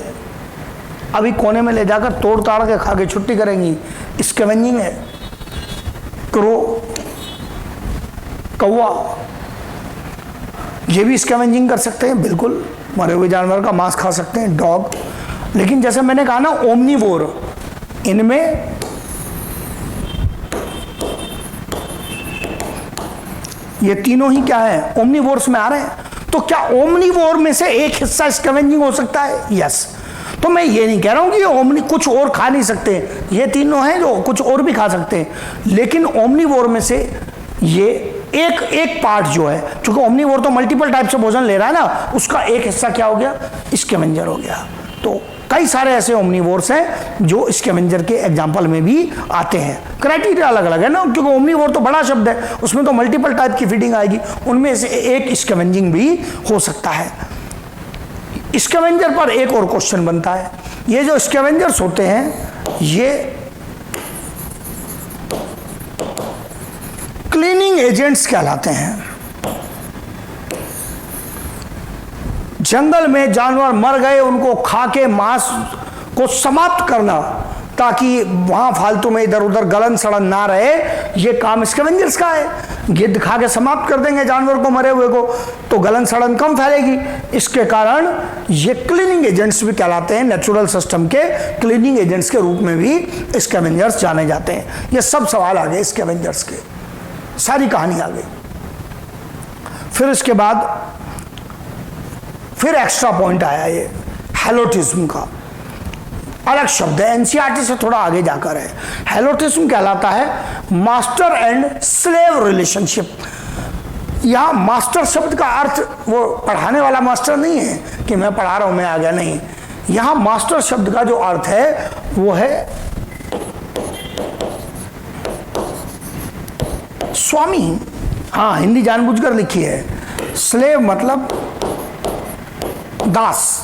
अभी कोने में ले जाकर तोड़ ताड़ के खा के छुट्टी करेंगी। स्कैवेंजिंग है। क्रो, कौवा, ये भी स्कैवेंजिंग कर सकते हैं, बिल्कुल मरे हुए जानवर का मांस खा सकते हैं। डॉग, लेकिन जैसे मैंने कहा ना ओमनीवोर, इनमें ये तीनों ही क्या है, ओमनीवोर्स में आ रहे हैं। तो क्या ओमनीवोर में से एक हिस्सा स्कैवेंजिंग हो सकता है? यस। तो मैं ये नहीं कह रहा हूं कि ओमनी कुछ और खा नहीं सकते, ये तीनों हैं जो कुछ और भी खा सकते हैं, लेकिन ओमनीवोर में से ये एक पार्ट जो है, क्योंकि ओमनीवोर तो मल्टीपल टाइप से भोजन ले रहा है ना, उसका एक हिस्सा क्या हो गया, स्कैवेंजर हो गया। तो कई सारे ऐसे ओमनीवोर्स हैं जो स्कैवेंजर के एग्जाम्पल में भी आते हैं। क्राइटेरिया अलग अलग है ना, क्योंकि ओमनीवोर तो बड़ा शब्द है, उसमें तो मल्टीपल टाइप की फीडिंग आएगी, उनमें से एक स्कैवेंजिंग भी हो सकता है। स्कैवेंजर पर एक और क्वेश्चन बनता है। ये जो स्कैवेंजर्स होते हैं ये क्लीनिंग एजेंट्स कहलाते हैं। जंगल में जानवर मर गए, उनको खा के मांस को समाप्त करना ताकि वहां फालतू में इधर उधर गलन सड़न ना रहे, ये काम स्कैवेंजर्स का है। गिद्ध खा के समाप्त कर देंगे जानवर को, मरे हुए को, तो गलन सड़न कम फैलेगी। इसके कारण ये क्लीनिंग एजेंट्स भी कहलाते हैं, नेचुरल सिस्टम के क्लीनिंग एजेंट्स के रूप में भी स्कैवेंजर्स जाने जाते हैं। ये सब सवाल आ गए स्कैवेंजर्स के, सारी कहानी आ गई। फिर इसके बाद फिर एक्स्ट्रा पॉइंट आया ये हेलोटिज्म का, अलग शब्द है, एनसीईआरटी से थोड़ा आगे जाकर है। हेलोटिज्म कहलाता है मास्टर एंड स्लेव रिलेशनशिप। यहां मास्टर शब्द का अर्थ वो पढ़ाने वाला मास्टर नहीं है कि मैं पढ़ा रहा हूं मैं आ गया, नहीं। यहां मास्टर शब्द का जो अर्थ है वो है स्वामी। हाँ, हिंदी जानबूझकर लिखी है, स्लेव मतलब दास,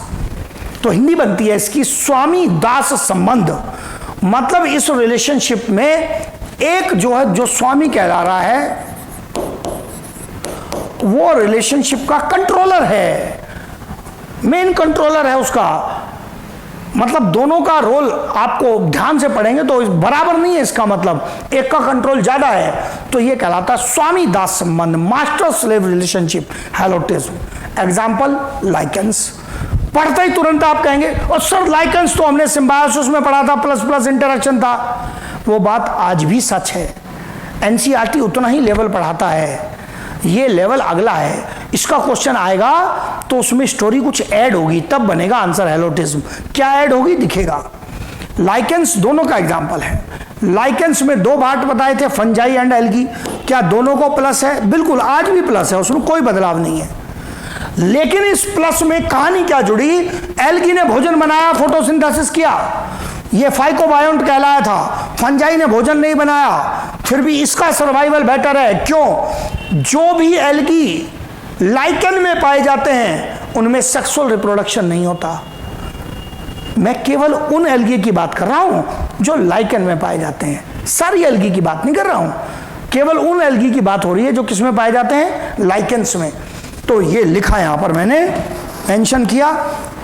तो हिंदी बनती है इसकी स्वामी दास संबंध। मतलब इस रिलेशनशिप में एक जो है, जो स्वामी कहला रहा है, वो रिलेशनशिप का कंट्रोलर है, मेन कंट्रोलर है उसका। मतलब दोनों का रोल आपको ध्यान से पढ़ेंगे तो बराबर नहीं है, इसका मतलब एक का कंट्रोल ज्यादा है, तो ये कहलाता है स्वामी दास संबंध, master slave relationship, helotism. Example lichens. पढ़ते ही तुरंत आप कहेंगे और सर लाइकेंस तो हमने सिम्बायोसिस में पढ़ा था, प्लस प्लस इंटरेक्शन था। वो बात आज भी सच है, एनसीईआरटी उतना ही लेवल पढ़ाता है, ये लेवल अगला है। इसका क्वेश्चन आएगा तो उसमें स्टोरी कुछ ऐड होगी, तब बनेगा आंसर हेलोटिज्म। क्या ऐड होगी दिखेगा। लाइकेंस दोनों का एग्जाम्पल है। लाइकेंस में दो पार्ट बताए थे, फंजाई एंड एल्गी। क्या दोनों को प्लस है? बिल्कुल, आज भी प्लस है, उसमें कोई बदलाव नहीं है। लेकिन इस प्लस में कहानी क्या जुड़ी? एल्गी ने भोजन बनाया, फोटोसिंथेसिस किया, ये फाइकोबायोंट कहलाया था। फंजाई ने भोजन नहीं बनाया, फिर भी इसका सर्वाइवल बेटर है। क्यों? जो भी एल्गी लाइकन में पाए जाते हैं उनमें सेक्सुअल रिप्रोडक्शन नहीं होता। मैं केवल उन एल्गी की बात कर रहा हूं जो लाइकन में पाए जाते हैं, सारी एल्गी की बात नहीं कर रहा हूं, केवल उन एल्गी की बात हो रही है जो किसमें पाए जाते हैं? लाइकेंस में। तो ये लिखा यहां पर मैंने मेंशन किया,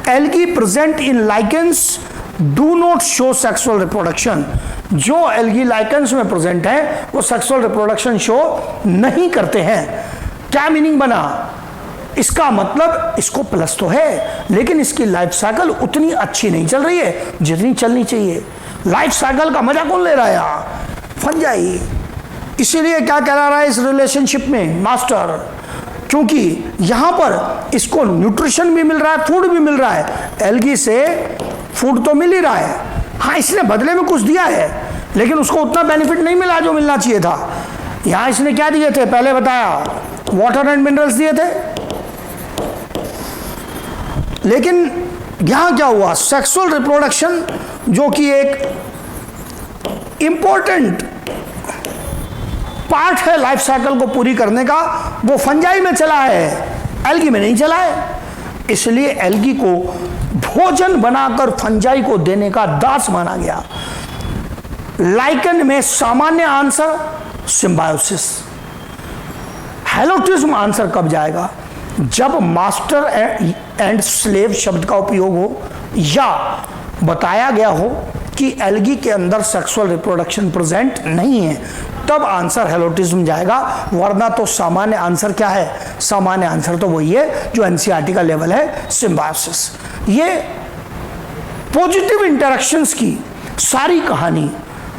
algae present in lichens do not show sexual reproduction. जो एल्गी लाइकेंस में प्रेजेंट है वो सेक्सुअल रिप्रोडक्शन शो नहीं करते हैं। क्या मीनिंग बना इसका? मतलब इसको प्लस तो है, लेकिन इसकी लाइफ साइकिल उतनी अच्छी नहीं चल रही है जितनी चलनी चाहिए। लाइफ साइकिल का मजा कौन ले रहा है यहाँ? फंजाई। इसीलिए क्या कह रहा है इस रिलेशनशिप में? मास्टर। क्योंकि यहां पर इसको न्यूट्रिशन भी मिल रहा है, फूड भी मिल रहा है। एल्गी से फूड तो मिल ही रहा है, हाँ इसने बदले में कुछ दिया है, लेकिन उसको उतना बेनिफिट नहीं मिला जो मिलना चाहिए था। यहां इसने क्या दिए थे? पहले बताया, वाटर एंड मिनरल्स दिए थे। लेकिन यहां क्या हुआ? सेक्सुअल रिप्रोडक्शन, जो कि एक इंपॉर्टेंट पार्ट है लाइफ साइकिल को पूरी करने का, वो फंजाई में चला है, एल्गी में नहीं चला है। इसलिए एल्गी को भोजन बनाकर फंजाई को देने का दास माना गया। लाइकन में सामान्य आंसर सिम्बायोसिस। हेलोटिज्म आंसर कब जाएगा? जब मास्टर एंड स्लेव शब्द का उपयोग हो या बताया गया हो कि एल्गी के अंदर सेक्सुअल रिप्रोडक्शन प्रेजेंट नहीं है, तब आंसर हेलोटिज्म जाएगा। वरना तो सामान्य आंसर क्या है? सामान्य आंसर तो वही है जो एनसीईआरटी का लेवल है, सिम्बायोसिस। ये पॉजिटिव इंटरेक्शंस की सारी कहानी,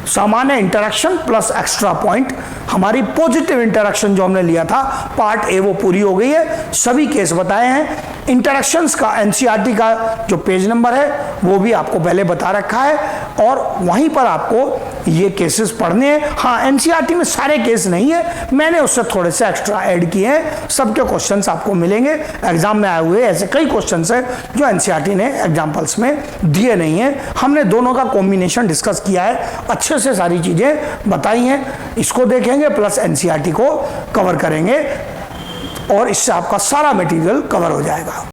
सामान्य इंटरेक्शन प्लस एक्स्ट्रा पॉइंट, हमारी पॉजिटिव इंटरेक्शन जो हमने लिया था पार्ट ए, वो पूरी हो गई है। सभी केस बताए हैं। इंटरेक्शंस का एनसीईआरटी का जो पेज नंबर है वो भी आपको पहले बता रखा है, और वहीं पर आपको ये केसेस पढ़ने हैं। हाँ, एनसीईआरटी में सारे केस नहीं है, मैंने उससे थोड़े से एक्स्ट्रा ऐड किए हैं। सबके क्वेश्चंस आपको मिलेंगे एग्जाम में आए हुए। ऐसे कई क्वेश्चंस हैं जो एनसीईआरटी ने एग्जाम्पल्स में दिए नहीं है। हमने दोनों का कॉम्बिनेशन डिस्कस किया है, अच्छे से सारी चीजें बताई हैं। इसको देखेंगे प्लस एनसीईआरटी को कवर करेंगे और इससे आपका सारा मटेरियल कवर हो जाएगा।